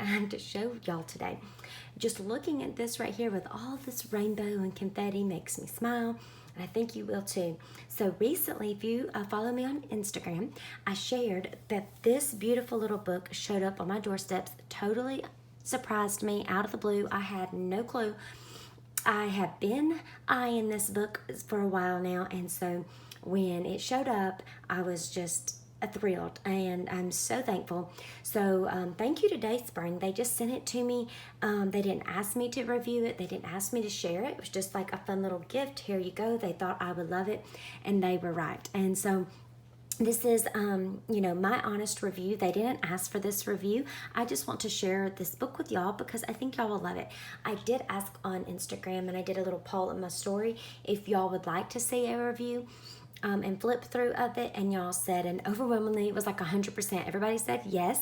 I have to show y'all today. Just looking at this right here with all this rainbow and confetti makes me smile. And I think you will too. So recently, if you follow me on Instagram, I shared that this beautiful little book showed up on my doorsteps. Totally surprised me out of the blue. I had no clue. I have been eyeing this book for a while now, and so when it showed up, I was just thrilled, and I'm so thankful. So thank you to DaySpring. They just sent it to me. They didn't ask me to review it. They didn't ask me to share it. It was just like a fun little gift. Here you go. They thought I would love it, and they were right. And so this is, my honest review. They didn't ask for this review. I just want to share this book with y'all because I think y'all will love it. I did ask on Instagram, and I did a little poll in my story if y'all would like to see a review and flip through of it, and y'all said, and overwhelmingly it was like 100%. Everybody said yes,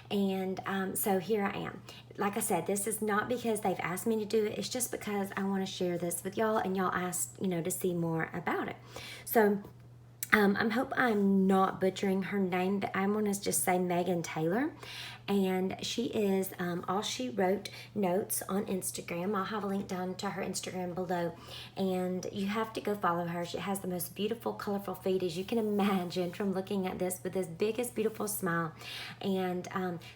and so here I am. Like I said, this is not because they've asked me to do it. It's just because I want to share this with y'all, and y'all asked, to see more about it. So I hope I'm not butchering her name, but I'm going to just say Megan Taylor. And she is All She Wrote Notes on Instagram. I'll have a link down to her Instagram below. And you have to go follow her. She has the most beautiful, colorful feed as you can imagine from looking at this with this biggest, beautiful smile. And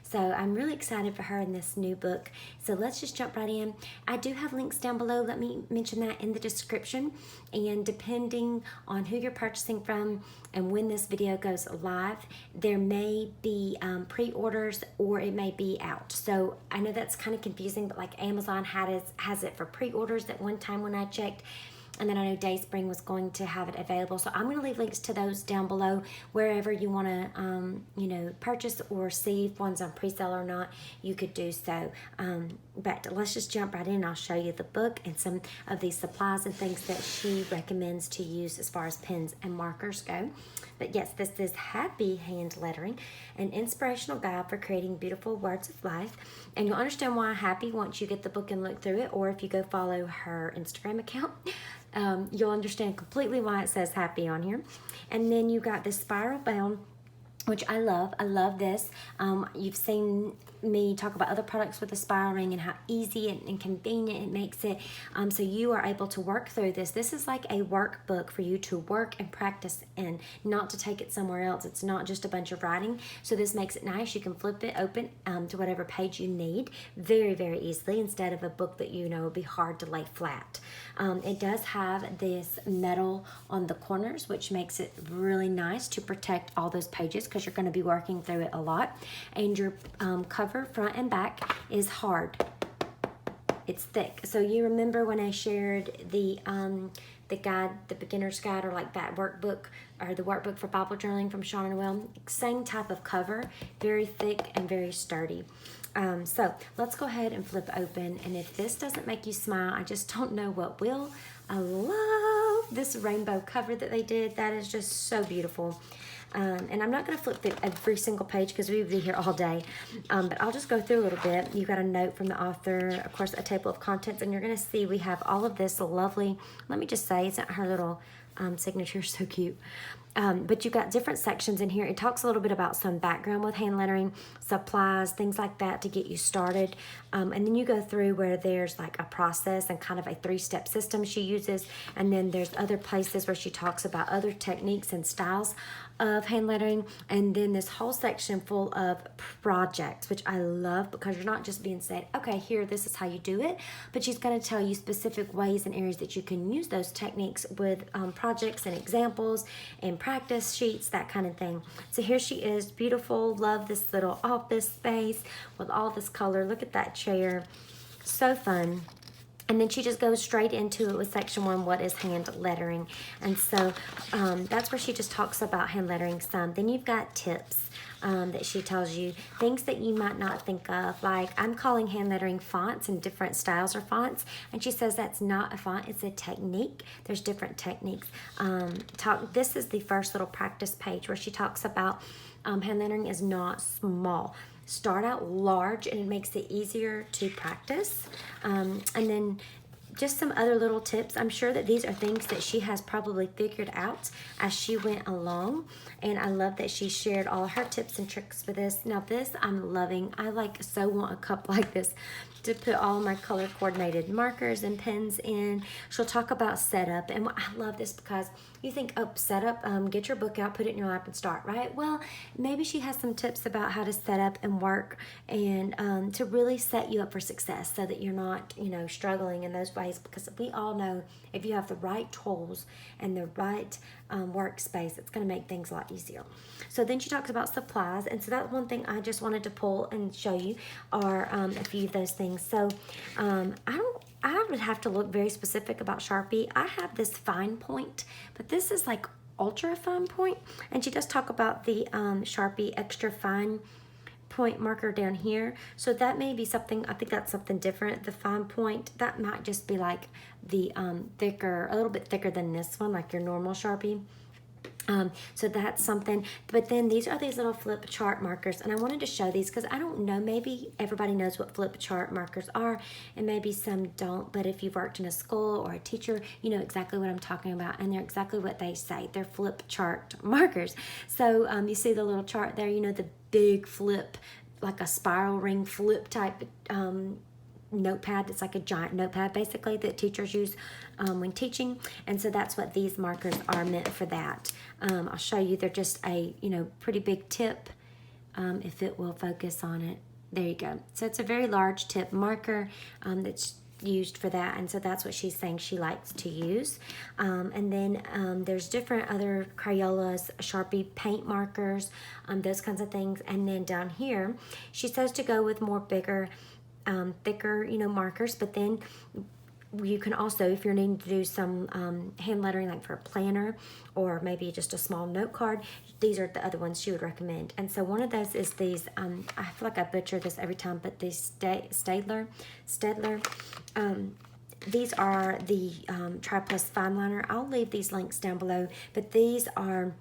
so I'm really excited for her in this new book. So let's just jump right in. I do have links down below. Let me mention that in the description. And depending on who you're purchasing from and when this video goes live, there may be pre-orders or it may be out. So I know that's kind of confusing, but like Amazon has it for pre-orders at one time when I checked. And then I know DaySpring was going to have it available. So I'm going to leave links to those down below wherever you want to, purchase or see if one's on pre-sale or not. You could do so. But let's just jump right in. I'll show you the book and some of these supplies and things that she recommends to use as far as pens and markers go. But yes, this is Happy Hand Lettering, an inspirational guide for creating beautiful words of life. And you'll understand why Happy once you get the book and look through it, or if you go follow her Instagram account. You'll understand completely why it says Happy on here. And then you got this spiral bound, which I love. I love this. You've seen me talk about other products with the spiral ring and how easy and convenient it makes it. So you are able to work through this. This is like a workbook for you to work and practice in, not to take it somewhere else. It's not just a bunch of writing. So this makes it nice. You can flip it open to whatever page you need very, very easily instead of a book that would be hard to lay flat. It does have this metal on the corners, which makes it really nice to protect all those pages because you're going to be working through it a lot. And your cover front and back is hard. It's thick. So you remember when I shared the guide, the beginner's guide, or like that workbook, or the workbook for Bible journaling from Sean and Will? Same type of cover, very thick and very sturdy. So let's go ahead and flip open. And if this doesn't make you smile, I just don't know what will. I love this rainbow cover that they did. That is just so beautiful. And I'm not going to flip through every single page because we would be here all day. But I'll just go through a little bit. You got a note from the author, of course, a table of contents, and you're going to see we have all of this lovely, let me just say, isn't her little signature so cute? But you've got different sections in here. It talks a little bit about some background with hand lettering, supplies, things like that to get you started. And then you go through where there's like a process and kind of a 3-step system she uses. And then there's other places where she talks about other techniques and styles of hand lettering. And then this whole section full of projects, which I love because you're not just being said, okay, here, this is how you do it. But she's going to tell you specific ways and areas that you can use those techniques with projects and examples and practice sheets, that kind of thing. So here she is, beautiful. Love this little office space with all this color. Look at that chair. So fun. And then she just goes straight into it with section 1, what is hand lettering. And so that's where she just talks about hand lettering some. Then you've got tips that she tells you, things that you might not think of. Like I'm calling hand lettering fonts and different styles or fonts. And she says that's not a font, it's a technique. There's different techniques. This is the first little practice page where she talks about hand lettering is not small. Start out large and it makes it easier to practice. And then just some other little tips. I'm sure that these are things that she has probably figured out as she went along. And I love that she shared all her tips and tricks for this. Now this I'm loving. I like so want a cup like this to put all my color coordinated markers and pens in. She'll talk about setup, and I love this because you think, oh, setup, get your book out, put it in your lap and start, right? Well, maybe she has some tips about how to set up and work and to really set you up for success so that you're not, you know, struggling in those ways, because we all know if you have the right tools and the right workspace, it's going to make things a lot easier. So then she talks about supplies, and so that's one thing I just wanted to pull and show you are a few of those things. So I would have to look very specific about Sharpie. I have this fine point, but this is like ultra fine point, and she does talk about the Sharpie extra fine point marker down here. So that may be something, I think that's something different. The fine point, that might just be like the thicker, a little bit thicker than this one, like your normal Sharpie. So that's something. But then these are these little flip chart markers, and I wanted to show these because I don't know, maybe everybody knows what flip chart markers are and maybe some don't, but if you've worked in a school or a teacher, you know exactly what I'm talking about, and they're exactly what they say. They're flip chart markers. So you see the little chart there, you know, the big flip, like a spiral ring flip type notepad. It's like a giant notepad basically that teachers use when teaching, and so that's what these markers are meant for. That I'll show you. They're just a, you know, pretty big tip, if it will focus on it. There you go. So it's a very large tip marker that's used for that, and so that's what she's saying she likes to use. And then there's different other Crayolas, Sharpie paint markers, those kinds of things. And then down here she says to go with more bigger thicker, you know, markers, but then you can also, if you're needing to do some hand lettering, like for a planner or maybe just a small note card, these are the other ones she would recommend. And so one of those is these, I feel like I butcher this every time, but these Staedtler. These are the Tri-Plus Fine Liner. I'll leave these links down below, but these are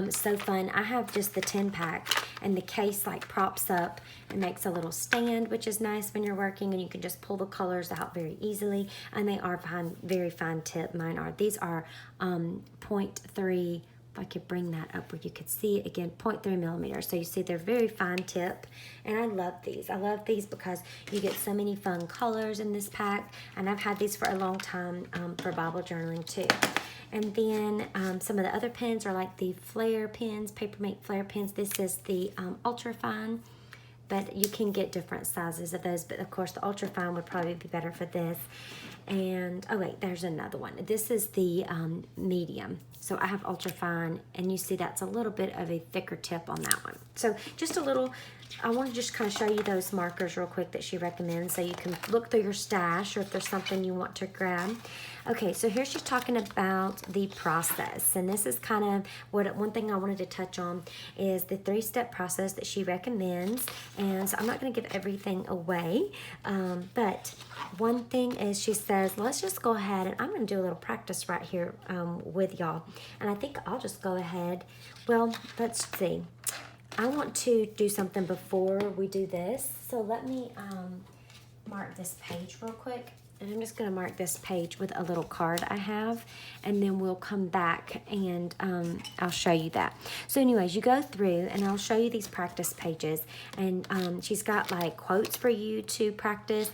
so fun. I have just the 10 pack, and the case like props up and makes a little stand, which is nice when you're working, and you can just pull the colors out very easily. And they are fine, very fine tip. Mine are. These are 0.3. If I could bring that up where you could see it again, 0.3 millimeters. So you see they're very fine tip, and I love these. I love these because you get so many fun colors in this pack, and I've had these for a long time for Bible journaling too. And then some of the other pens are like the flare pens, Papermate flare pens. This is the ultra fine, but you can get different sizes of those. But of course the ultra fine would probably be better for this. And oh wait, there's another one. This is the medium. So I have ultra fine, and you see that's a little bit of a thicker tip on that one. So just a little, I want to just kind of show you those markers real quick that she recommends, so you can look through your stash or if there's something you want to grab. Okay, so here she's talking about the process, and this is kind of what one thing I wanted to touch on is the 3-step process that she recommends. And so I'm not going to give everything away, but one thing is she says, let's just go ahead, and I'm going to do a little practice right here with y'all. And I think I'll just go ahead. Well, let's see. I want to do something before we do this. So let me mark this page real quick. And I'm just going to mark this page with a little card I have, and then we'll come back and I'll show you that. So anyways, you go through and I'll show you these practice pages, and she's got like quotes for you to practice.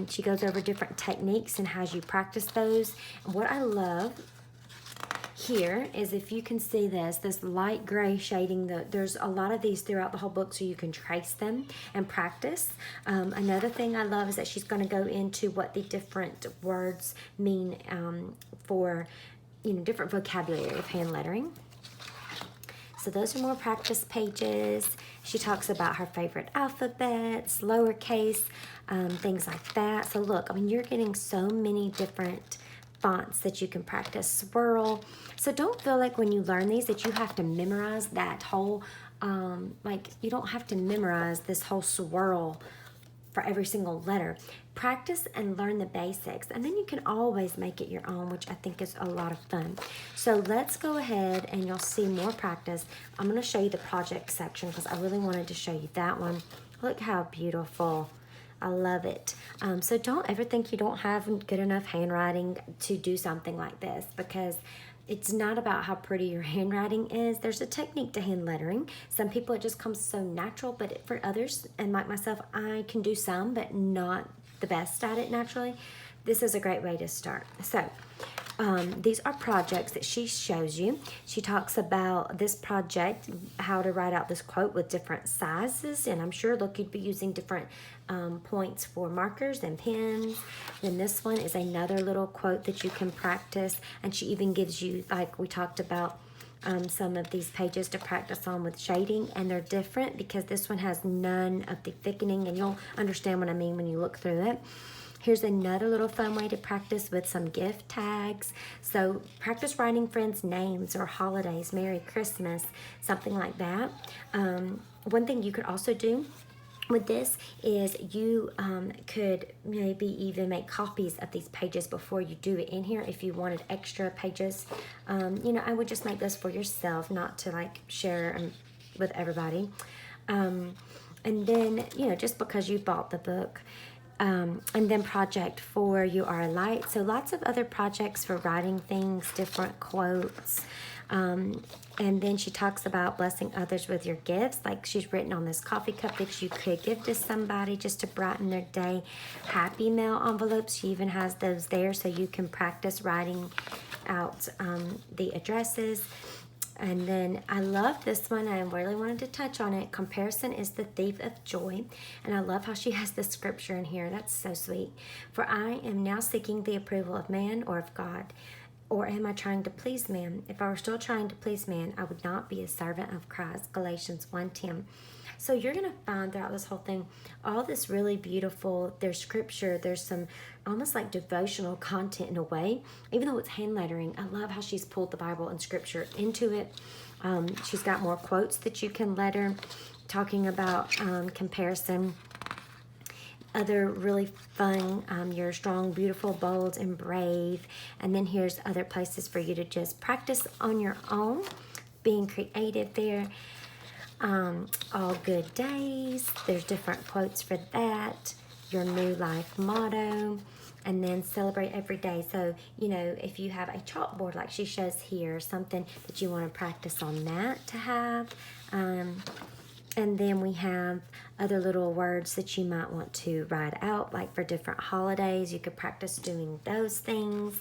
She goes over different techniques and has you practice those. And what I love here is, if you can see this light gray shading, there's a lot of these throughout the whole book, so you can trace them and practice. Another thing I love is that she's going to go into what the different words mean for, you know, different vocabulary of hand lettering. So those are more practice pages. She talks about her favorite alphabets, lowercase, things like that. So look, I mean, you're getting so many different fonts that you can practice. Swirl. So don't feel like when you learn these that you have to memorize that whole, like you don't have to memorize this whole swirl for every single letter. Practice and learn the basics, and then you can always make it your own, which I think is a lot of fun. So let's go ahead and you'll see more practice. I'm going to show you the project section because I really wanted to show you that one. Look how beautiful I love it. So don't ever think you don't have good enough handwriting to do something like this, because it's not about how pretty your handwriting is. There's a technique to hand lettering. Some people it just comes so natural, but for others, and like myself, I can do some, but not the best at it naturally. This is a great way to start. So these are projects that she shows you. She talks about this project, how to write out this quote with different sizes, and I'm sure, look, you'd be using different points for markers and pens. Then this one is another little quote that you can practice, and she even gives you, like we talked about, some of these pages to practice on with shading, and they're different because this one has none of the thickening, and you'll understand what I mean when you look through it. Here's another little fun way to practice with some gift tags. So practice writing friends' names or holidays, Merry Christmas, something like that. One thing you could also do with this is you could maybe even make copies of these pages before you do it in here if you wanted extra pages. You know, I would just make this for yourself, not to like share with everybody. And then, you know, just because you bought the book. And then project 4, you are a light. So lots of other projects for writing things, different quotes. And then she talks about blessing others with your gifts. Like she's written on this coffee cup that you could give to somebody just to brighten their day. Happy mail envelopes. She even has those there so you can practice writing out the addresses. And then I love this one. I really wanted to touch on it. Comparison is the thief of joy. And I love how she has the scripture in here. That's so sweet. For I am now seeking the approval of man or of God. Or am I trying to please man? If I were still trying to please man, I would not be a servant of Christ. Galatians 1:10. So you're going to find throughout this whole thing, all this really beautiful, there's scripture, there's some almost like devotional content in a way, even though it's hand lettering. I love how she's pulled the Bible and scripture into it. She's got more quotes that you can letter, talking about comparison. Other really fun, you're strong, beautiful, bold, and brave. And then here's other places for you to just practice on your own, being creative there. All good days, there's different quotes for that. Your new life motto, and then celebrate every day. So, you know, if you have a chalkboard like she shows here, something that you want to practice on that to have. And then we have other little words that you might want to write out, like for different holidays. You could practice doing those things.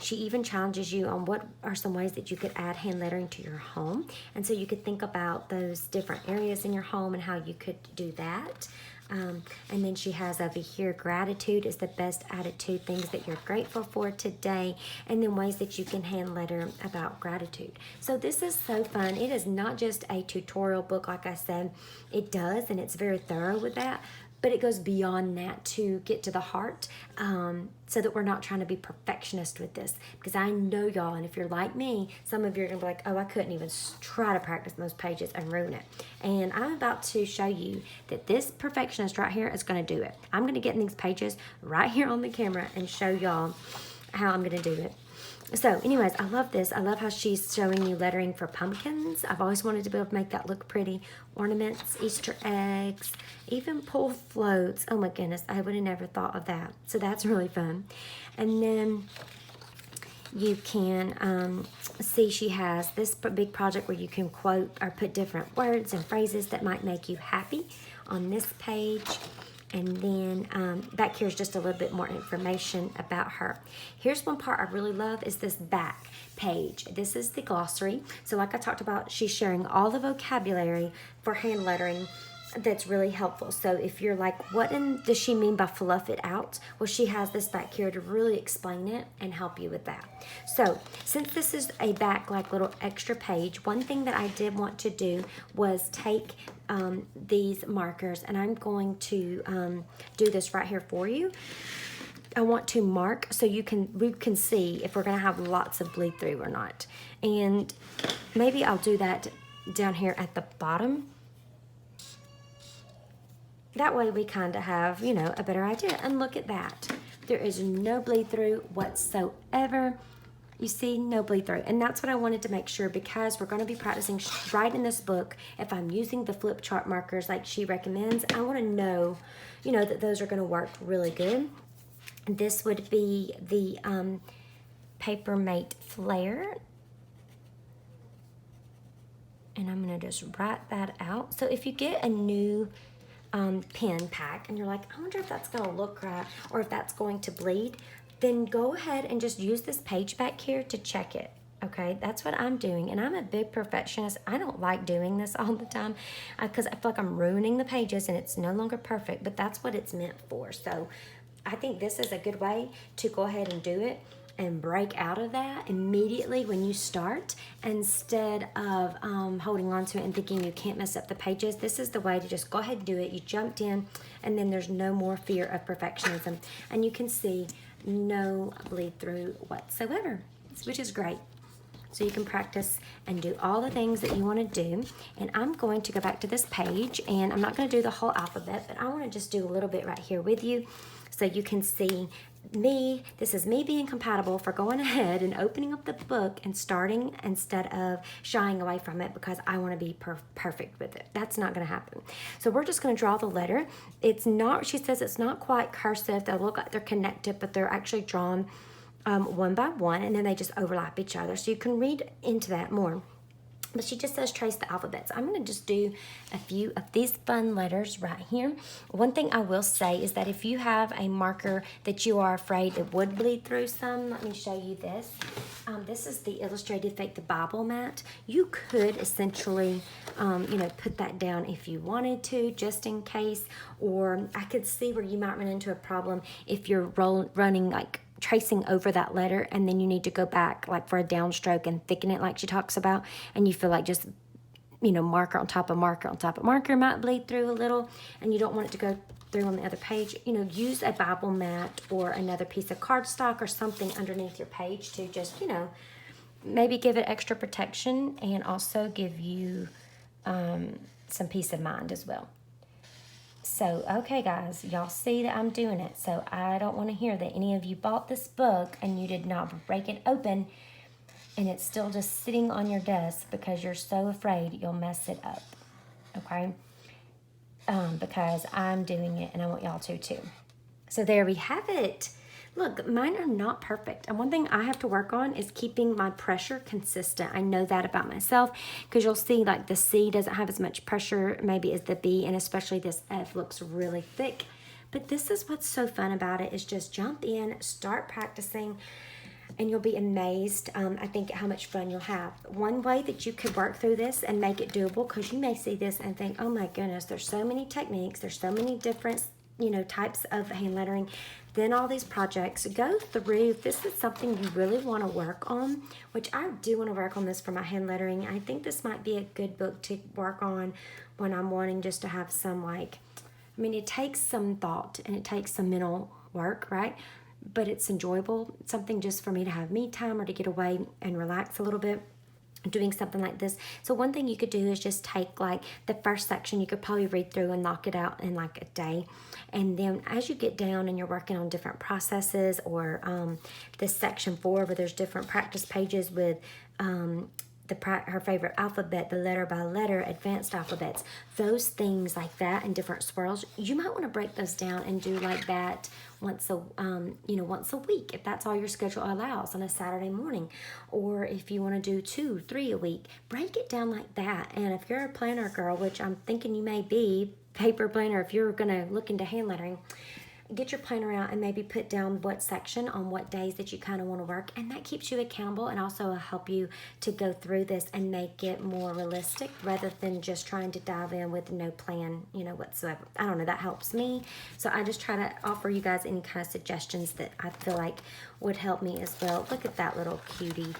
She even challenges you on what are some ways that you could add hand lettering to your home. And so you could think about those different areas in your home and how you could do that. And then she has over here, gratitude is the best attitude, things that you're grateful for today, and then ways that you can hand letter about gratitude. So this is so fun. It is not just a tutorial book, like I said. It does, and it's very thorough with that, but it goes beyond that to get to the heart, so that we're not trying to be perfectionist with this. Because I know y'all, and if you're like me, some of you are going to be like, oh, I couldn't even try to practice those pages and ruin it. And I'm about to show you that this perfectionist right here is going to do it. I'm going to get in these pages right here on the camera and show y'all how I'm going to do it. So anyways, I love this. I love how she's showing you lettering for pumpkins. I've always wanted to be able to make that look pretty. Ornaments, Easter eggs, even pull floats. Oh my goodness, I would have never thought of that. So that's really fun. And then you can see she has this big project where you can quote or put different words and phrases that might make you happy on this page. And then back here is just a little bit more information about her. Here's one part I really love is this back page. This is the glossary. So like I talked about, she's sharing all the vocabulary for hand lettering that's really helpful. So if you're like, what does she mean by fluff it out? Well, she has this back here to really explain it and help you with that. So since this is a back like little extra page, one thing that I did want to do was take these markers, and I'm going to do this right here for you. I want to mark so we can see if we're going to have lots of bleed through or not. And maybe I'll do that down here at the bottom. That way we kind of have, you know, a better idea. And look at that. There is no bleed through whatsoever. You see, no bleed through. And that's what I wanted to make sure, because we're going to be practicing writing this book. If I'm using the flip chart markers like she recommends, I want to know, you know, that those are going to work really good. This would be the Paper Mate Flare. And I'm going to just write that out. So if you get a new pen pack and you're like, I wonder if that's going to look right or if that's going to bleed, then go ahead and just use this page back here to check it. Okay, that's what I'm doing. And I'm a big perfectionist. I don't like doing this all the time because I feel like I'm ruining the pages and it's no longer perfect, but that's what it's meant for. So I think this is a good way to go ahead and do it and break out of that immediately when you start, instead of holding on to it and thinking you can't mess up the pages. This is the way to just go ahead and do it. You jumped in, and then there's no more fear of perfectionism. And you can see no bleed through whatsoever, which is great. So you can practice and do all the things that you want to do. And I'm going to go back to this page, and I'm not going to do the whole alphabet, but I want to just do a little bit right here with you so you can see me. This is me being compatible for going ahead and opening up the book and starting instead of shying away from it because I want to be perfect with it. That's not going to happen. So we're just going to draw the letter. It's not, she says it's not quite cursive. They look like they're connected, but they're actually drawn one by one, and then they just overlap each other. So you can read into that more. But she just says trace the alphabets. I'm going to just do a few of these fun letters right here. One thing I will say is that if you have a marker that you are afraid it would bleed through some, let me show you this. This is the Illustrated Fake the Bible mat. You could essentially, put that down if you wanted to, just in case. Or I could see where you might run into a problem if you're running like tracing over that letter, and then you need to go back like for a downstroke and thicken it like she talks about, and you feel like just marker on top of marker on top of marker might bleed through a little, and you don't want it to go through on the other page. Use a Bible mat or another piece of cardstock or something underneath your page to just maybe give it extra protection and also give you some peace of mind as well. So, okay, guys, y'all see that I'm doing it. So I don't want to hear that any of you bought this book and you did not break it open and it's still just sitting on your desk because you're so afraid you'll mess it up, okay? Because I'm doing it and I want y'all to too. So there we have it. Look, mine are not perfect. And one thing I have to work on is keeping my pressure consistent. I know that about myself because you'll see like the C doesn't have as much pressure maybe as the B, and especially this F looks really thick. But this is what's so fun about it, is just jump in, start practicing, and you'll be amazed, I think, at how much fun you'll have. One way that you could work through this and make it doable, because you may see this and think, oh my goodness, there's so many techniques, there's so many different types of hand lettering. Then all these projects, go through. If this is something you really want to work on, which I do want to work on this for my hand lettering, I think this might be a good book to work on when I'm wanting just to have some it takes some thought and it takes some mental work, right? But it's enjoyable. It's something just for me to have me time or to get away and relax a little bit doing something like this. So one thing you could do is just take like the first section, you could probably read through and knock it out in like a day. And then as you get down and you're working on different processes, or this section 4 where there's different practice pages with her favorite alphabet, the letter by letter, advanced alphabets, those things like that, and different swirls, you might want to break those down and do like that once a week, if that's all your schedule allows, on a Saturday morning. Or if you want to do 2, 3 a week, break it down like that. And if you're a planner girl, which I'm thinking you may be, paper planner, if you're going to look into hand lettering, get your planner out and maybe put down what section on what days that you kind of want to work, and that keeps you accountable and also will help you to go through this and make it more realistic rather than just trying to dive in with no plan whatsoever. I don't know, that helps me. So I just try to offer you guys any kind of suggestions that I feel like would help me as well. Look at that little cutie.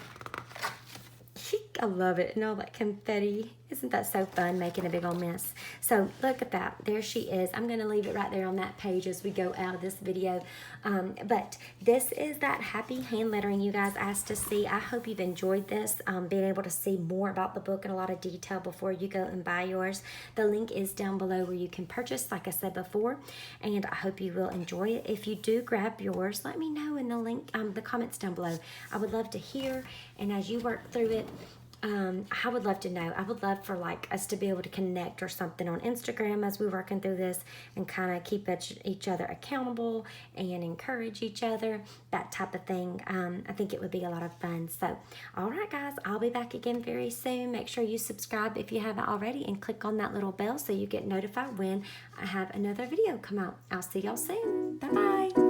I love it, and all that confetti Isn't that so fun, making a big old mess? So look at that. There she is. I'm going to leave it right there on that page as we go out of this video. But this is that happy hand lettering you guys asked to see. I hope you've enjoyed this, being able to see more about the book in a lot of detail before you go and buy yours. The link is down below where you can purchase, like I said before, and I hope you will enjoy it. If you do grab yours, let me know in the link, the comments down below. I would love to hear, and as you work through it, I would love to know. I would love for like us to be able to connect or something on Instagram as we're working through this, and kind of keep each other accountable and encourage each other, that type of thing. I think it would be a lot of fun. So, all right, guys, I'll be back again very soon. Make sure you subscribe if you haven't already, and click on that little bell so you get notified when I have another video come out. I'll see y'all soon. Bye-bye.